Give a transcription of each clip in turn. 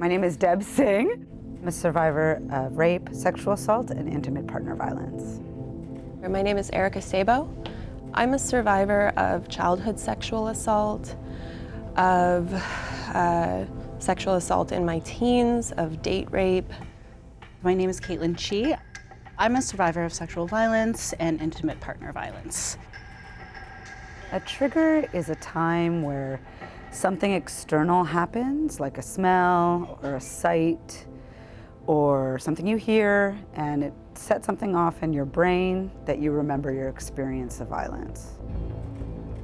My name is Deb Singh. I'm a survivor of rape, sexual assault, and intimate partner violence. My name is Erica Sabo. I'm a survivor of childhood sexual assault, of sexual assault in my teens, of date rape. My name is Caitlin Chi. I'm a survivor of sexual violence and intimate partner violence. A trigger is a time where something external happens, like a smell or a sight or something you hear, and it sets something off in your brain that you remember your experience of violence.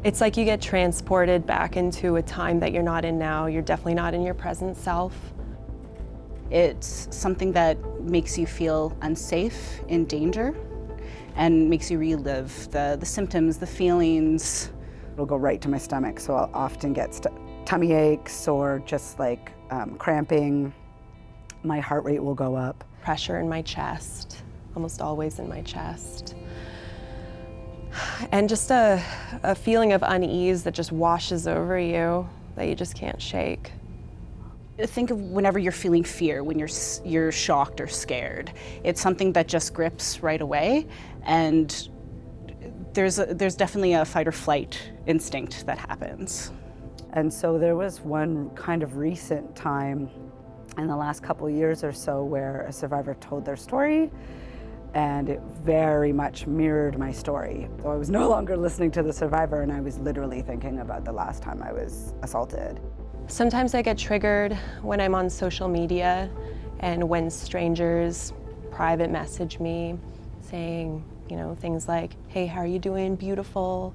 It's like you get transported back into a time that you're not in now. You're definitely not in your present self. It's something that makes you feel unsafe, in danger, and makes you relive the symptoms, the feelings. It'll go right to my stomach, so I'll often get tummy aches or just like cramping. My heart rate will go up. Pressure in my chest, almost always in my chest. And just a feeling of unease that just washes over you, that you just can't shake. Think of whenever you're feeling fear, when you're shocked or scared. It's something that just grips right away, and there's definitely a fight or flight instinct that happens. And so there was one kind of recent time in the last couple of years or so where a survivor told their story, and it very much mirrored my story. So I was no longer listening to the survivor, and I was literally thinking about the last time I was assaulted. Sometimes I get triggered when I'm on social media and when strangers private message me saying, things like, "Hey, how are you doing? Beautiful."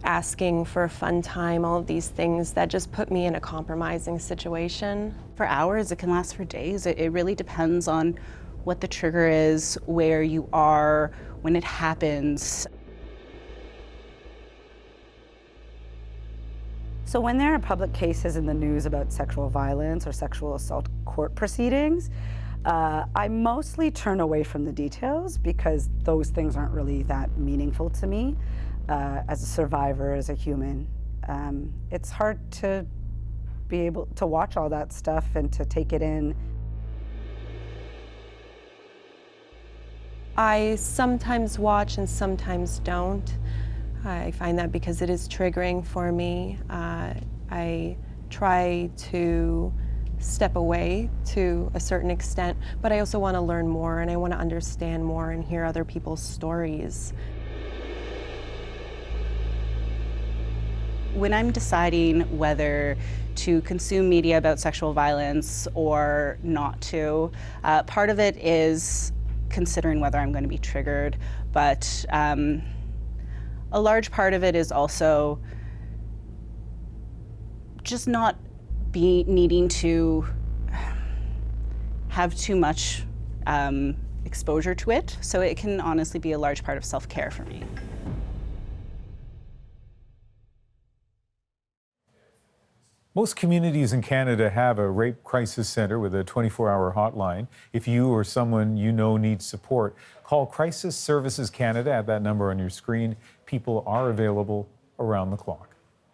Asking for a fun time, all of these things that just put me in a compromising situation. For hours, it can last for days. It really depends on what the trigger is, where you are, when it happens. So when there are public cases in the news about sexual violence or sexual assault court proceedings, I mostly turn away from the details because those things aren't really that meaningful to me as a survivor, as a human. It's hard to be able to watch all that stuff and to take it in. I sometimes watch and sometimes don't. I find that because it is triggering for me, I try to step away to a certain extent, but I also want to learn more and I want to understand more and hear other people's stories. When I'm deciding whether to consume media about sexual violence or not to, part of it is considering whether I'm going to be triggered, but a large part of it is also just not needing to have too much exposure to it. So it can honestly be a large part of self-care for me. Most communities in Canada have a rape crisis centre with a 24-hour hotline. If you or someone you know needs support, call Crisis Services Canada at that number on your screen. People are available around the clock.